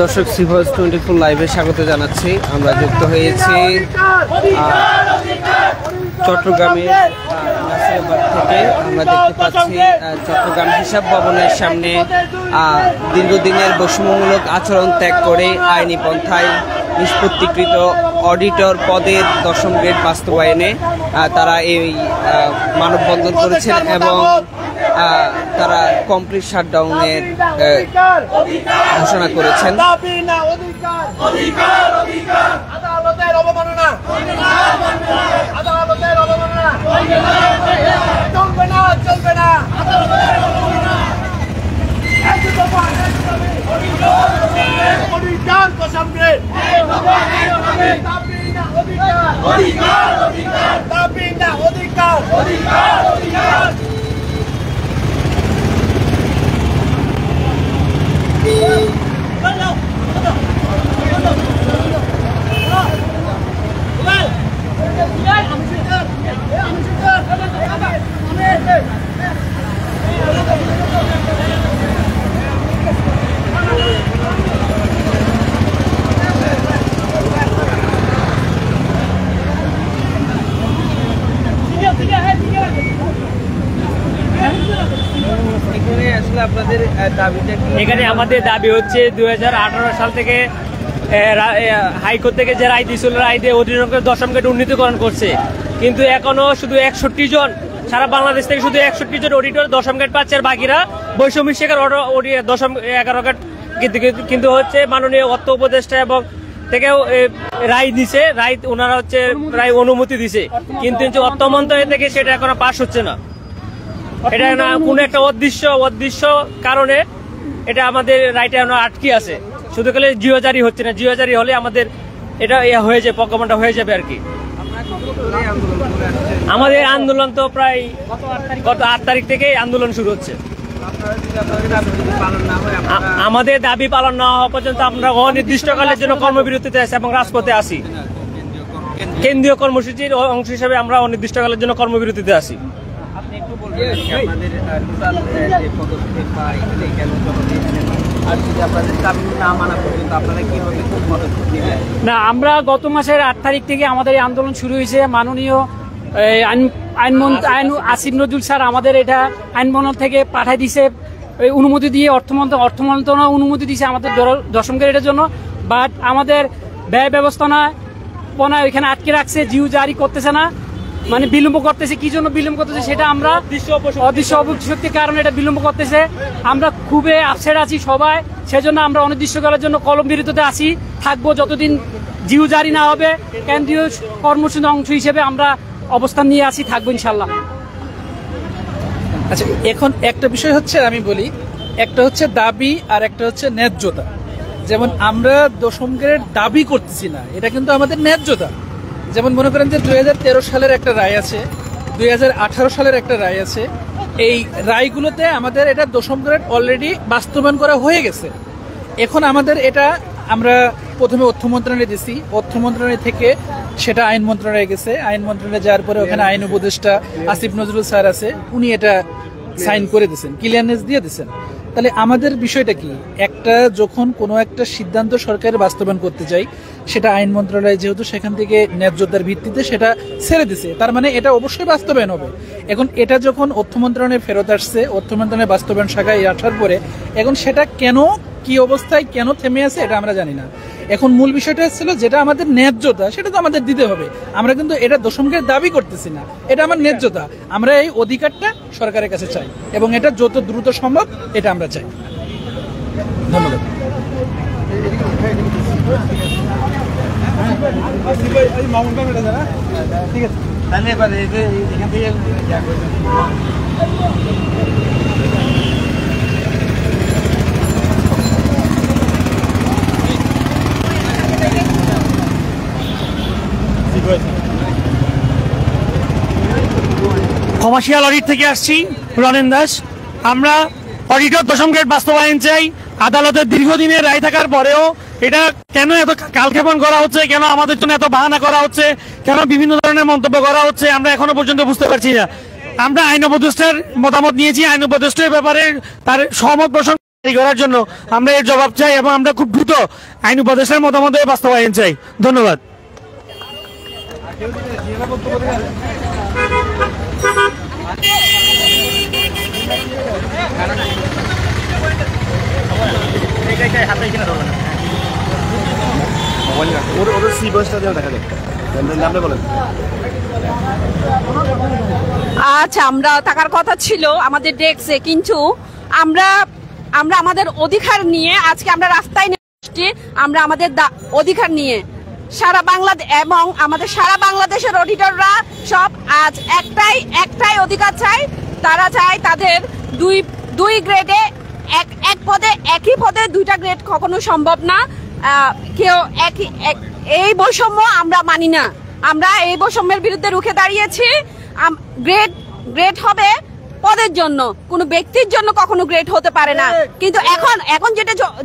দর্শক সিভয়েস 24 লাইভে স্বাগত জানাচ্ছি। আমরা যুক্ত হয়েছি চট্টগ্রামের নাসিরাবাদ থেকে। আমরা দেখতে পাচ্ছি চট্টগ্রাম হিসাব ভবনের সামনে দীর্ঘদিনের বৈষম্যমূলক আচরণ ত্যাগ করে আইনি পন্থায় নিষ্পত্তিকৃত অডিটর পদের 10ম গ্রেড বাস্তবায়নে তারা এই মানববন্ধন করেছেন এবং তারা কমপ্লিট শাটডাউনের ঘোষণা করেছেন। এখানে আমাদের দাবি হচ্ছে 2018 সাল থেকে হাইকোর্ট থেকে যে রায় দিয়েছিল, রায় দিয়ে অধীনকের 10ম গ্রেড উন্নীতকরণ করছে, কিন্তু এখনো শুধু 61 জন, সারা বাংলাদেশ থেকে শুধু 61 জন অডিটর 10ম গ্রেড পাচ্ছে, আর বাকিরা বৈষম্য শিকার 11 গ্রেড। কিন্তু হচ্ছে মাননীয় অর্থ উপদেষ্টা এবং থেকেও রায় দিছে, রায় ওনারা হচ্ছে রায় অনুমতি দিছে, কিন্তু অর্থ মন্ত্রণালয় থেকে সেটা এখনো পাস হচ্ছে না। এটা না কোনো একটা অদৃশ্য কারণে এটা আমাদের রাইটে এখনো আটকে আছে। শুধু খালি জিও জারি হচ্ছে না, জিও জারি হলে আমাদের এটা হয়ে যাবে, প্রজ্ঞাপনটা হয়ে যাবে আর কি। আমাদের আন্দোলন তো প্রায় গত 8 তারিখ থেকে আন্দোলন শুরু হচ্ছে। আমাদের দাবি পালন না হওয়া পর্যন্ত আমরা অনির্দিষ্টকালের জন্য কর্মবিরতিতে আছি এবং রাজপথে আছি। কেন্দ্রীয় কর্মসূচির অংশ হিসেবে আমরা অনির্দিষ্টকালের জন্য কর্মবিরতিতে আছি। না, আমরা গত মাসের 8 তারিখ থেকে আমাদের এই আন্দোলন শুরু হয়েছে। মাননীয় আইন আসিফ নজরুল স্যার আমাদের এটা আইন মন্ত্রণালয় থেকে পাঠাই দিছে, অনুমতি দিয়ে অর্থ মন্ত্রণালয় অনুমতি দিয়েছে আমাদের 10ম গ্রেডের জন্য। বাট আমাদের ব্যয় ব্যবস্থাপনা এখানে আটকে রাখছে, জিও জারি করতেছে না, মানে বিলম্ব করতেছে। কি জন্য বিলম্ব করতেছে সেটা আমরা অদৃশ্য অপশক্তির কারণে এটা বিলম্ব করতেছে। আমরা খুবই আপসেট আছি সবাই, সেজন্য আমরা অনির্দিষ্টকালের জন্য কর্মবিরতিতে আছি, থাকবো যতদিন জিও জারি না হবে। কেন্দ্রীয় কর্মসূচির অংশ হিসেবে আমরা অবস্থান নিয়ে আছি, থাকবো ইনশাল্লাহ। আচ্ছা, এখন একটা বিষয় হচ্ছে, আমি বলি, একটা হচ্ছে দাবি আর একটা হচ্ছে ন্যায্যতা। যেমন আমরা 10ম গ্রেড দাবি করতেছি না, এটা কিন্তু আমাদের ন্যায্যতা। যেমন মনে করেন যে 2013 সালের একটা রায় আছে, 2018 সালের একটা রায় আছে। এই রায়গুলোতে আমাদের এটা 10ম গ্রেড অলরেডি বাস্তবায়ন করা হয়ে গেছে। এখন আমাদের এটা আমরা প্রথমে অর্থ মন্ত্রণালয়ে দিছি, অর্থ মন্ত্রণালয় থেকে সেটা আইন মন্ত্রণালয়ে গেছে, আইন মন্ত্রণালয়ে যাওয়ার পরে ওখানে আইন উপদেষ্টা আসিফ নজরুল স্যার আছে, উনি এটা সাইন করে দিয়েছেন, ক্লিয়ারনেস দিয়ে দিয়েছেন। তাহলে আমাদের বিষয়টা কি, একটা যখন কোনো একটা সিদ্ধান্ত সরকারের বাস্তবায়ন করতে চাই, সেটা আইন মন্ত্রণালয় যেহেতু সেখান থেকে ন্যায্যতার ভিত্তিতে সেটা ছেড়ে দিছে, তার মানে এটা অবশ্যই বাস্তবায়ন হবে। এখন এটা যখন অর্থ মন্ত্রণালয়ে ফেরত আসছে, অর্থ মন্ত্রণালয় বাস্তবায়ন শাখায় আসার পরে এখন সেটা কেন, কি অবস্থায়, কেন থেমে আছে এটা আমরা জানি না। এখন মূল বিষয়টা ছিল যেটা আমাদের ন্যায্যতা, সেটা তো আমাদের দিতে হবে। আমরা কিন্তু এটা 10ম গ্রেড দাবি করতেছি না, এটা আমার ন্যায্যতা। আমরা এই অধিকারটা সরকারের কাছে চাই এবং এটা যত দ্রুত সম্ভব এটা আমরা চাই। ধন্যবাদ। ঠিক আছে, ধন্যবাদ। এখান থেকে কমার্শিয়াল অডিট থেকে আসছি, রনেন দাস। আমরা অডিটর 10ম গ্রেড বাস্তবায়ন চাই। আদালতের দীর্ঘদিনের রায় থাকার পরেও এটা কেন এত কালক্ষেপণ করা হচ্ছে, কেন আমাদের জন্য এত বাহানা করা হচ্ছে, কেন বিভিন্ন ধরনের মন্তব্য করা হচ্ছে, আমরা এখনো পর্যন্ত বুঝতে পারছি না। আমরা আইন উপদেষ্টার মতামত নিয়েছি, আইন উপদেষ্টার ব্যাপারে তার সহমত পোষণ করার জন্য আমরা এর জবাব চাই এবং আমরা খুব দ্রুত আইন উপদেষ্টার মতামত বাস্তবায়ন চাই। ধন্যবাদ। আচ্ছা, আমরা থাকার কথা ছিল আমাদের ডেস্কে, কিন্তু আমরা আমাদের অধিকার নিয়ে আজকে আমরা রাস্তায় নেমেছি। আমরা আমাদের অধিকার নিয়ে সারা বাংলাদেশ এবং আমাদের সারা বাংলাদেশের অডিটররা সব আজ একটাই অধিকার চাই। তারা চায় তাদের দুই গ্রেডে এক পদে একই পদে দুইটা গ্রেড কখনো সম্ভব না। কেউ এই বৈষম্য আমরা মানি না। আমরা এই বৈষম্যের বিরুদ্ধে রুখে দাঁড়িয়েছি। গ্রেড হবে পদের জন্য, কোনো ব্যক্তির জন্য কখনো গ্রেড হতে পারে না। কিন্তু এখন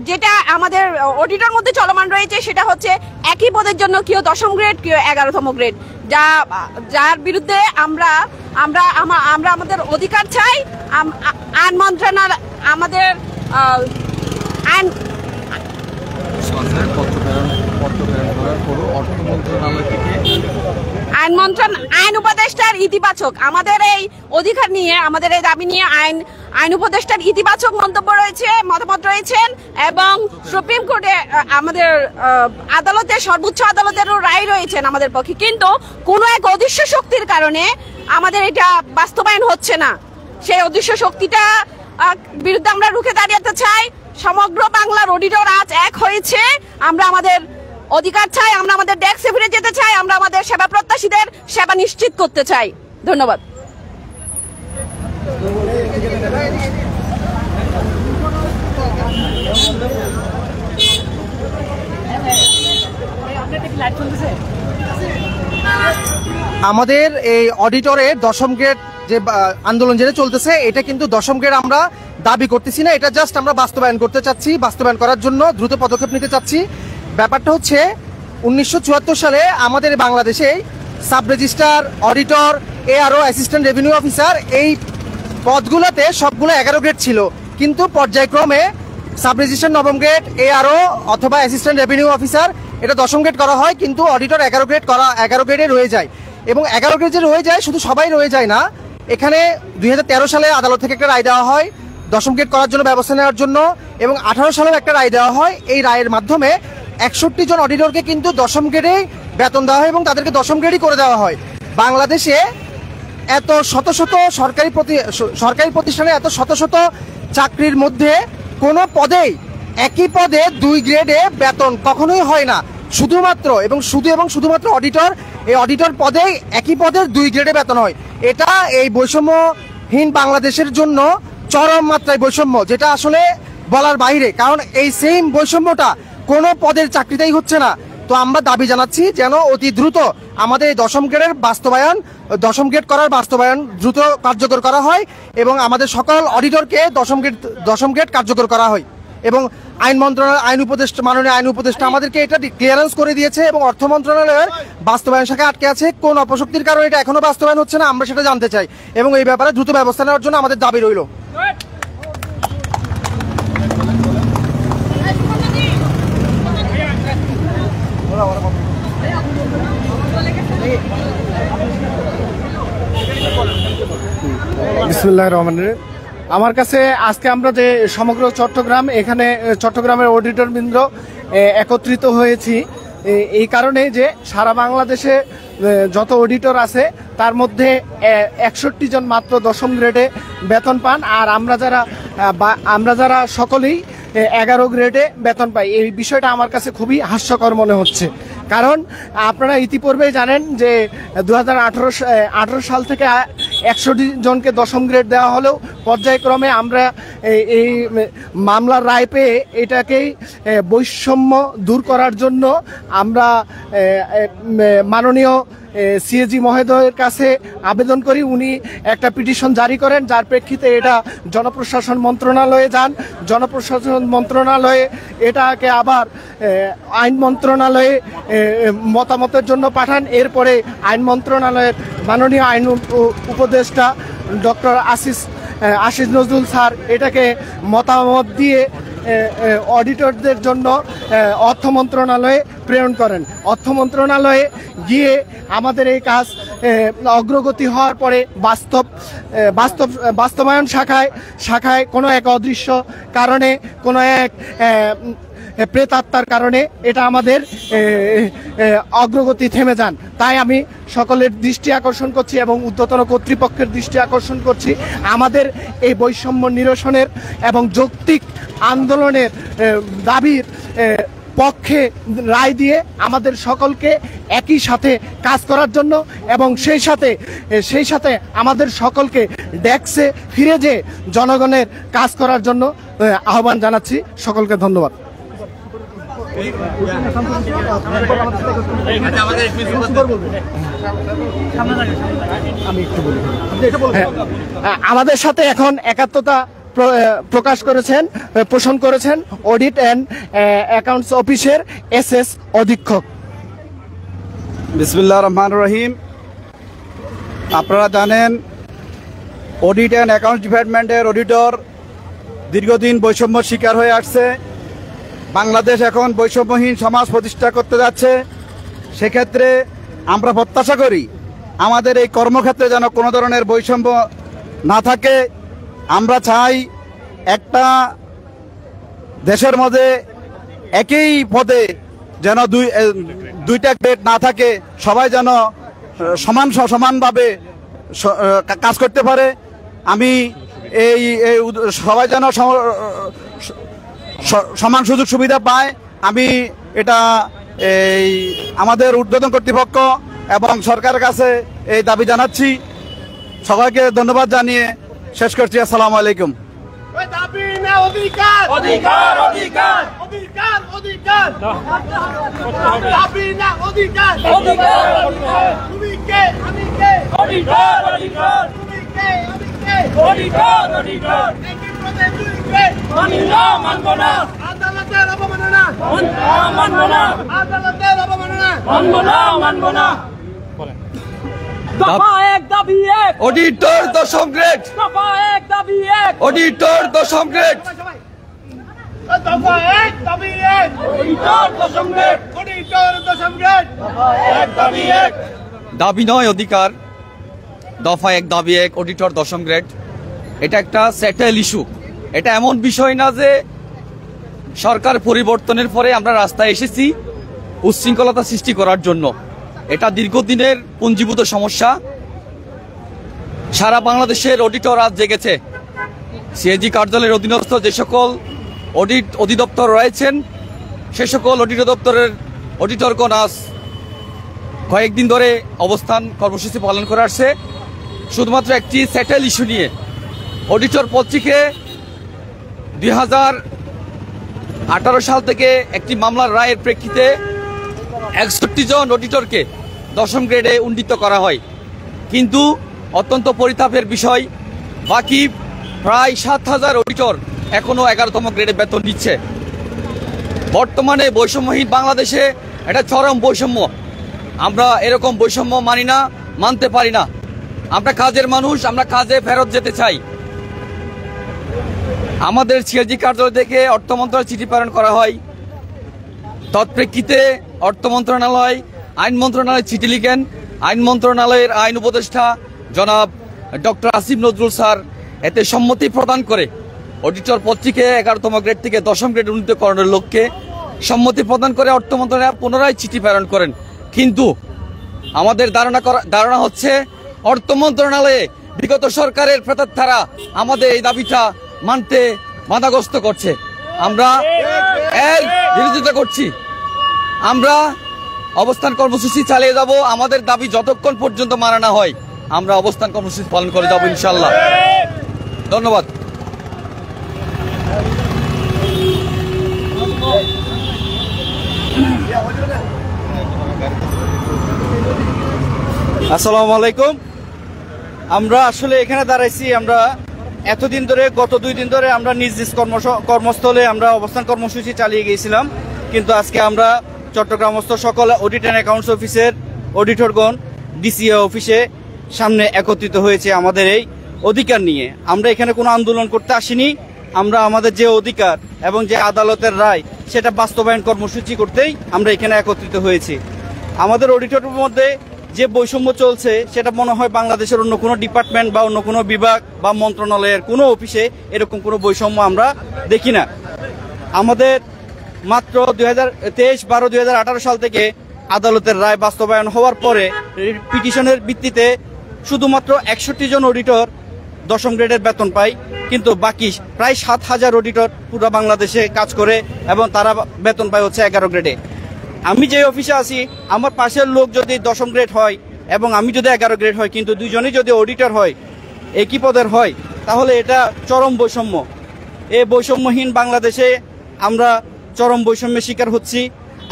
যেটা আমাদের অডিটর মধ্যে চলমান রয়েছে সেটা হচ্ছে একই পদের জন্য কেউ 10ম গ্রেড, কেউ 11তম গ্রেড, যার বিরুদ্ধে আমরা আমাদের অধিকার চাই। আইন মন্ত্রণালয় আমাদের আইন আইন উপদেষ্টার ইতিবাচক আমাদের এই অধিকার নিয়ে, আমাদের এই দাবি নিয়ে আইন উপদেষ্টার ইতিবাচক মন্তব্য রয়েছে, মতামত রয়েছেন এবং সুপ্রিম কোর্টে আমাদের আদালতে, সর্বোচ্চ আদালতেরও রায় রয়েছেন আমাদের পক্ষে। কিন্তু কোনো এক অদৃশ্য শক্তির কারণে আমাদের এটা বাস্তবায়ন হচ্ছে না। সেই অদৃশ্য শক্তিটা বিরুদ্ধে আমরা রুখে দাঁড়াতে চাই। সমগ্র বাংলার অডিটর আজ এক হয়েছে। আমরা আমাদের অধিকার চাই, আমরা আমাদের ডেস্কে ফিরে যেতে চাই, আমরা আমাদের সেবা প্রত্যাশীদের সেবা নিশ্চিত করতে চাই। ধন্যবাদ। আমাদের এই অডিটরের 10ম গ্রেড যে আন্দোলন যেটা চলতেছে, এটা কিন্তু 10ম গ্রেড আমরা দাবি করতেছি না, এটা জাস্ট আমরা বাস্তবায়ন করতে চাচ্ছি। বাস্তবায়ন করার জন্য দ্রুত পদক্ষেপ নিতে চাচ্ছি। ব্যাপারটা হচ্ছে 1974 সালে আমাদের বাংলাদেশে sub registrar, auditor, ARO, assistant revenue officer, এই পদগুলোতে সবগুলো 11 গ্রেড ছিল। কিন্তু পর্যায়ক্রমে সাব রেজিস্ট্রার 9ম গ্রেড, এআরও অথবা অ্যাসিস্ট্যান্ট রেভিনিউ অফিসার এটা 10ম গ্রেড করা হয়, কিন্তু অডিটর 11 গ্রেডে রয়ে যায়। এবং 11 গ্রেড যে রয়ে যায়, শুধু সবাই রয়ে যায় না। এখানে 2013 সালে আদালত থেকে একটা রায় দেওয়া হয় 10ম গ্রেড করার জন্য ব্যবস্থা নেওয়ার জন্য, এবং 18 সালেও একটা রায় দেওয়া হয়। এই রায়ের মাধ্যমে 61 জন অডিটরকে কিন্তু 10ম গ্রেডেই বেতন দেওয়া হয় এবং তাদেরকে 10ম গ্রেডই করে দেওয়া হয়। বাংলাদেশে এত শত শত সরকারি প্রতিষ্ঠানে এত শত শত চাকরির মধ্যে কোনো পদেই একই পদে 2 গ্রেডে বেতন কখনোই হয় না। শুধুমাত্র অডিটর, এই অডিটর পদেই একই পদের 2 গ্রেডে বেতন হয়। এটা এই বৈষম্যহীন বাংলাদেশের জন্য চরম মাত্রায় বৈষম্য, যেটা আসলে বলার বাইরে। কারণ এই সেম বৈষম্যটা কোনো পদের চাকরিতেই হচ্ছে না। তো আমরা দাবি জানাচ্ছি যেন অতি দ্রুত আমাদের এই 10ম গ্রেডের বাস্তবায়ন, 10ম গ্রেড করার বাস্তবায়ন দ্রুত কার্যকর করা হয় এবং আমাদের সকল অডিটরকে 10ম গ্রেড কার্যকর করা হয়। এবং আইন মন্ত্রণালয়, মাননীয় আইন উপদেষ্টা আমাদেরকে এটা ক্লিয়ারেন্স করে দিয়েছে এবং অর্থ মন্ত্রণালয়ের বাস্তবায়ন শাখা আটকে আছে। কোন অপশক্তির কারণে এটা এখনো বাস্তবায়ন হচ্ছে না, আমরা সেটা জানতে চাই এবং এই ব্যাপারে দ্রুত ব্যবস্থা নেওয়ার জন্য আমাদের দাবি রইল। বিসমিল্লাহির রহমানির রহিম। আমার কাছে আজকে আমরা যে সমগ্র চট্টগ্রাম, এখানে চট্টগ্রামের অডিটরবৃন্দ একত্রিত হয়েছি এই কারণে যে সারা বাংলাদেশে যত অডিটর আছে তার মধ্যে 61 জন মাত্র 10ম গ্রেডে বেতন পান, আর আমরা যারা সকলেই 11 গ্রেডে বেতন পাই। এই বিষয়টা আমার কাছে খুবই হাস্যকর মনে হচ্ছে। কারণ আপনারা ইতিপূর্বেই জানেন যে 2018 সাল থেকে 100 জনকে 10ম গ্রেড দেওয়া হলেও পর্যায়ক্রমে আমরা এই মামলার রায় পেয়ে এটাকেই বৈষম্য দূর করার জন্য আমরা মাননীয় সিএজি মহোদয়ের কাছে আবেদন করি। উনি একটা পিটিশন জারি করেন, যার প্রেক্ষিতে এটা জনপ্রশাসন মন্ত্রণালয়ে যান। জনপ্রশাসন মন্ত্রণালয়ে এটাকে আবার আইন মন্ত্রণালয়ে মতামতের জন্য পাঠান। এরপরে আইন মন্ত্রণালয়ের মাননীয় আইন উপদেষ্টা ডক্টর আশিস নজরুল স্যার এটাকে মতামত দিয়ে অডিটরদের জন্য অর্থ মন্ত্রণালয়ে প্রেরণ করেন। অর্থ মন্ত্রণালয়ে গিয়ে আমাদের এই কাজ অগ্রগতি হওয়ার পরে বাস্তবায়ন শাখায় কোনো এক অদৃশ্য কারণে, কোনো এক প্রেতাত্মার কারণে এটা আমাদের অগ্রগতি থেমে যান। তাই আমি সকলের দৃষ্টি আকর্ষণ করছি এবং ঊর্ধ্বতন কর্তৃপক্ষের দৃষ্টি আকর্ষণ করছি, আমাদের এই বৈষম্য নিরসনের এবং যৌক্তিক আন্দোলনের দাবির পক্ষে রায় দিয়ে আমাদের সকলকে একই সাথে কাজ করার জন্য এবং সেই সাথে আমাদের সকলকে ডেস্কে ফিরে যেয়ে জনগণের কাজ করার জন্য আহ্বান জানাচ্ছি। সকলকে ধন্যবাদ। আমাদের সাথে এখন একাত্মতা পোষণ করেছেন অডিট অ্যান্ড অ্যাকাউন্টস অফিসের SS অধীক্ষক। বিসমিল্লাহির রহমানির রহিম। আপনারা জানেন অডিট অ্যান্ড অ্যাকাউন্টস ডিপার্টমেন্টের অডিটর দীর্ঘদিন বৈষম্যর শিকার হয়ে আসছে। বাংলাদেশ এখন বৈষম্যহীন সমাজ প্রতিষ্ঠা করতে যাচ্ছে। সেক্ষেত্রে আমরা প্রত্যাশা করি আমাদের এই কর্মক্ষেত্রে যেন কোনো ধরনের বৈষম্য না থাকে। আমরা চাই একটা দেশের মধ্যে একই পদে যেন দুইটা গ্রেড না থাকে, সবাই যেন সমানভাবে কাজ করতে পারে। আমি এই সবাই যেন সমান সুযোগ সুবিধা পায়, আমি এটা এই আমাদের ঊর্ধ্বতন কর্তৃপক্ষ এবং সরকারের কাছে এই দাবি জানাচ্ছি। সবাইকে ধন্যবাদ জানিয়ে শেষ করছি। আসসালামু আলাইকুম। অডিটর দশম গ্রেড, অডিটর দশম গ্রেড, দাবি নয় অধিকার, দফা 1 দাবি 1 অডিটর দশম গ্রেড। এটা একটা সেটেল ইস্যু। এটা এমন বিষয় না যে সরকার পরিবর্তনের পরে আমরা রাস্তায় এসেছি উচ্ছৃঙ্খলতা সৃষ্টি করার জন্য। এটা দীর্ঘদিনের পুঞ্জীভূত সমস্যা। সারা বাংলাদেশের অডিটর আজ জেগেছে। সিএজি কার্যালয়ের অধীনস্থ যে সকল অডিট অধিদপ্তর রয়েছেন সে সকল অডিট দপ্তরের অডিটরগণ আজ কয়েকদিন ধরে অবস্থান কর্মসূচি পালন করে আসছে শুধুমাত্র একটি সেটেল ইস্যু নিয়ে। অডিটর পত্রিকে 2018 সাল থেকে একটি মামলার রায়ের প্রেক্ষিতে 61 জন অডিটরকে দশম গ্রেডে উন্নীত করা হয়, কিন্তু অত্যন্ত পরিতাপের বিষয় বাকি প্রায় 7000 অডিটর এখনো 11তম গ্রেডে বেতন নিচ্ছে। বর্তমানে বৈষম্যহীন বাংলাদেশে এটা চরম বৈষম্য। আমরা এরকম বৈষম্য মানি না, মানতে পারি না। আমরা কাজের মানুষ, আমরা কাজে ফেরত যেতে চাই। আমাদের সিএজি কার্যালয় থেকে অর্থ মন্ত্রণালয় চিঠি প্রেরণ করা হয়। তৎপ্রেক্ষিতে অর্থ মন্ত্রণালয়, আইন মন্ত্রণালয় চিঠি লিখেন। আইন মন্ত্রণালয়ের আইন উপদেষ্টা জনাব ডক্টর আসিফ নজরুল স্যার এতে সম্মতি প্রদান করে অডিটর পত্রিকে 11তম গ্রেড থেকে দশম গ্রেড উন্নীতকরণের লক্ষ্যে সম্মতি প্রদান করে অর্থ মন্ত্রণালয় পুনরায় চিঠি প্রেরণ করেন। কিন্তু আমাদের ধারণা হচ্ছে অর্থ মন্ত্রণালয়ে বিগত সরকারের প্রেতাত্মারা আমাদের এই দাবিটা মানতে বাধাগ্রস্ত করছে। আমরা এর বিরোধিতা করছি। আমরা অবস্থান কর্মসূচি চালিয়ে যাব। আমাদের দাবি যতক্ষণ পর্যন্ত মানা না হয় আমরা অবস্থান কর্মসূচি পালন করে যাব ইনশাআল্লাহ। ধন্যবাদ। আসসালামু আলাইকুম। আমরা আসলে এখানে দাঁড়াইছি, আমরা এতদিন ধরে গত 2 দিন ধরে আমরা নিজ নিজ কর্মস্থলে আমরা অবস্থান কর্মসূচি চালিয়ে গিয়েছিলাম, কিন্তু আজকে আমরা চট্টগ্রামস্থ সকল অডিট অ্যান্ড অ্যাকাউন্টস অফিসের অডিটরগণ ডিসিএ অফিসে সামনে একত্রিত হয়েছে আমাদের এই অধিকার নিয়ে। আমরা এখানে কোনো আন্দোলন করতে আসিনি, আমরা আমাদের যে অধিকার এবং যে আদালতের রায় সেটা বাস্তবায়ন কর্মসূচি করতেই আমরা এখানে একত্রিত হয়েছি। আমাদের অডিটরের মধ্যে যে বৈষম্য চলছে সেটা মনে হয় বাংলাদেশের অন্য কোনো ডিপার্টমেন্ট বা অন্য কোনো বিভাগ বা মন্ত্রণালয়ের কোনো অফিসে এরকম কোনো বৈষম্য আমরা দেখি না। আমাদের মাত্র 23/12/2018 সাল থেকে আদালতের রায় বাস্তবায়ন হওয়ার পরে পিটিশনের ভিত্তিতে শুধুমাত্র 61 জন অডিটর দশম গ্রেডের বেতন পায়, কিন্তু বাকি প্রায় 7,000 অডিটর পুরো বাংলাদেশে কাজ করে এবং তারা বেতন পায় হচ্ছে 11 গ্রেডে। আমি যে অফিসে আছি, আমার পাশের লোক যদি দশম গ্রেড হয় এবং আমি যদি 11 গ্রেড হয়, কিন্তু দুজনেই যদি অডিটর হয়, একই পদের হয়, তাহলে এটা চরম বৈষম্য। এই বৈষম্যহীন বাংলাদেশে আমরা চরম বৈষম্যের শিকার হচ্ছি।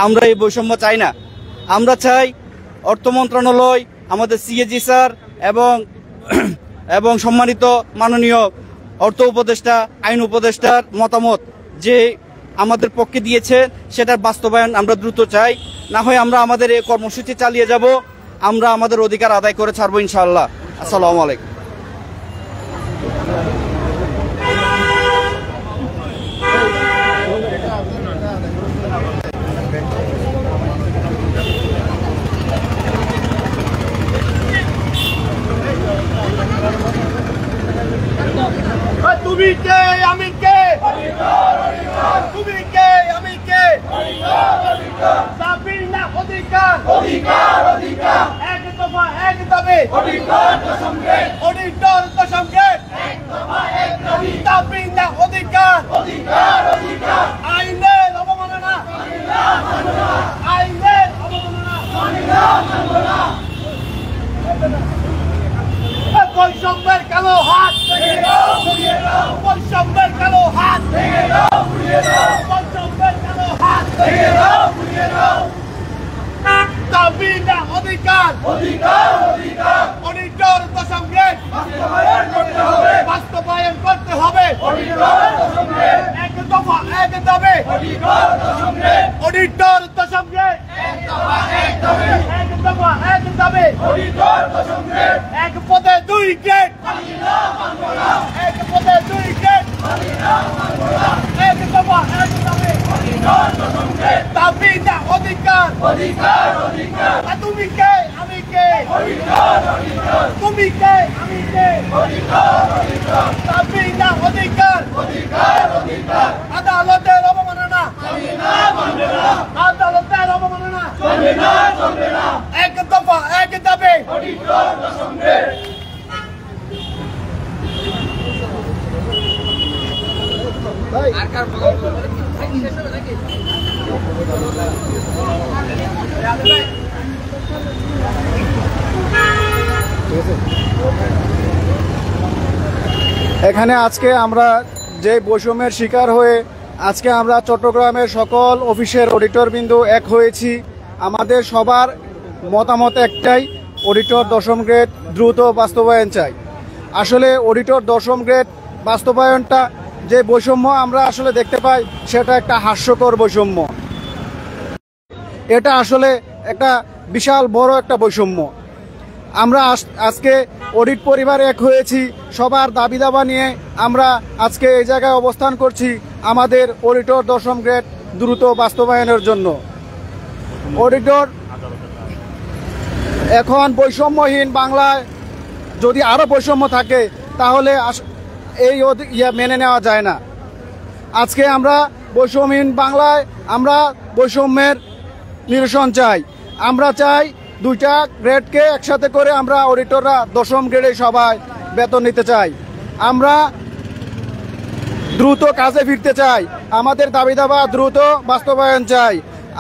আমরা এই বৈষম্য চাই না। আমরা চাই অর্থ মন্ত্রণালয়, আমাদের সিএজি স্যার এবং সম্মানিত মাননীয় অর্থ উপদেষ্টা, আইন উপদেষ্টার মতামত যে আমাদের পক্ষে দিয়েছে সেটার বাস্তবায়ন আমরা দ্রুত চাই। না হয় আমরা আমাদের এই কর্মসূচি চালিয়ে যাব, আমরা আমাদের অধিকার আদায় করে ছাড়বো ইনশাআল্লাহ। আসসালামু আলাইকুম। তুমি কে আমি কে, তুমি কে আমি কে, দাবি না অধিকার, এক দফা এক দাবি, অডিটর দশম গ্রেড, দাবি না অধিকার, আইনের অবমাননা, আইনের অবমাননা, বৈষম্যের কালো হাত, বৈষম্যের কালো হাত, বৈষম্যের কালো হাত, দাবি না অধিকার, অডিটর দশম গ্রেড বাস্তবায়ন করতে হবে, এক দফা এক দাবি, অডিটর দশম গ্রেড, এক দফা এক দাবি, এক পদে 2 গ্রেড, এক পদে 2 গ্রেড, এক দফা এক দাবি, দাবি না অধিকার, তুমি কে আমি কে, তুমি কে আমি কে, দাবি না অধিকার, আদালতের অবমাননা, আদালতের অবমাননা, এক দফা এক দাবি, এখানে আজকে আমরা যে বৈষম্যের শিকার হয়ে আজকে আমরা চট্টগ্রামের সকল অফিসের অডিটরবৃন্দ এক হয়েছি। আমাদের সবার মতামত একটাই, অডিটর দশম গ্রেড দ্রুত বাস্তবায়ন চাই। আসলে অডিটর দশম গ্রেড বাস্তবায়নটা যে বৈষম্য আমরা আসলে দেখতে পাই সেটা একটা হাস্যকর বৈষম্য। এটা আসলে একটা বিশাল বড় একটা বৈষম্য। আমরা আজকে অডিট পরিবার এক হয়েছি, সবার দাবি দাবা নিয়ে আমরা আজকে এই জায়গায় অবস্থান করছি আমাদের অডিটর দশম গ্রেড দ্রুত বাস্তবায়নের জন্য। অডিটর এখন বৈষম্যহীন বাংলায় যদি আরো বৈষম্য থাকে তাহলে এই মেনে নেওয়া যায় না। আজকে আমরা বৈষম্যহীন বাংলায় আমরা বৈষম্যের নিরসন চাই। আমরা চাই 2টা গ্রেডকে একসাথে করে আমরা অডিটররা দশম গ্রেডে সবাই বেতন নিতে চাই। আমরা দ্রুত কাজে ফিরতে চাই। আমাদের দাবি দাবা দ্রুত বাস্তবায়ন চাই।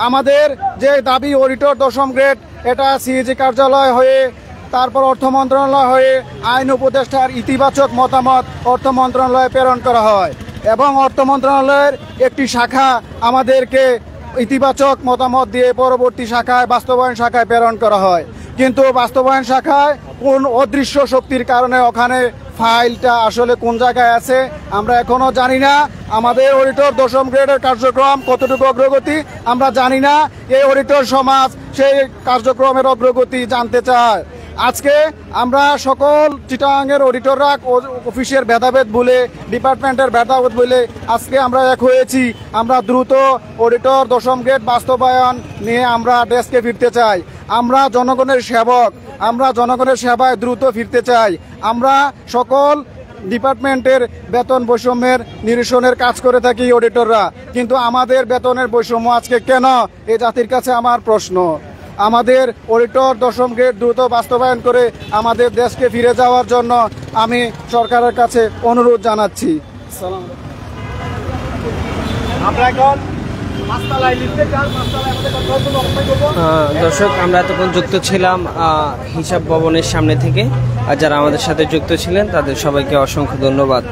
আমাদের যে দাবি অডিটর দশম গ্রেড, এটা সিএজি কার্যালয় হয়ে তারপর অর্থ মন্ত্রণালয় হয়ে আইন উপদেষ্টার ইতিবাচক মতামত অর্থ মন্ত্রণালয়ে প্রেরণ করা হয় এবং অর্থ মন্ত্রণালয়ের একটি শাখা আমাদেরকে ইতিবাচক মতামত দিয়ে পরবর্তী শাখায় বাস্তবায়ন শাখায় প্রেরণ করা হয়। কিন্তু বাস্তবায়ন শাখায় কোন অদৃশ্য শক্তির কারণে ওখানে ফাইলটা আসলে কোন জায়গায় আছে আমরা এখনো জানি না। আমাদের অডিটর দশম গ্রেডের কার্যক্রম কতটুকু অগ্রগতি আমরা জানি না। এই অডিটর সমাজ সেই কার্যক্রমের অগ্রগতি জানতে চায়। আজকে আমরা সকল চিটাগাংয়ের অডিটররা অফিসের ভেদাভেদ বলে, ডিপার্টমেন্টের ভেদাভেদ বলে আজকে আমরা এক হয়েছি। আমরা দ্রুত অডিটর দশম গ্রেড বাস্তবায়ন নিয়ে আমরা দেশকে ফিরতে চাই। আমরা জনগণের সেবক, আমরা জনগণের সেবায় দ্রুত ফিরতে চাই। আমরা সকল ডিপার্টমেন্টের বেতন বৈষম্যের নিরসনের কাজ করে থাকি অডিটররা, কিন্তু আমাদের বেতনের বৈষম্য আজকে কেন, এই জাতির কাছে আমার প্রশ্ন। আমাদের অডিটর দশম গ্রেড দ্রুত বাস্তবায়ন করে আমাদের দেশকে ফিরে যাওয়ার জন্য আমি সরকারের কাছে অনুরোধ জানাচ্ছি। আমরা এখন পাঁচতলায় লিফটে যান, পাঁচতলায় আমাদের কথা হচ্ছে, অবস্থান করবো। দর্শক, আমরা এতক্ষণ যুক্ত ছিলাম হিসাব ভবনের সামনে থেকে। আর যারা আমাদের সাথে যুক্ত ছিলেন তাদের সবাইকে অসংখ্য ধন্যবাদ।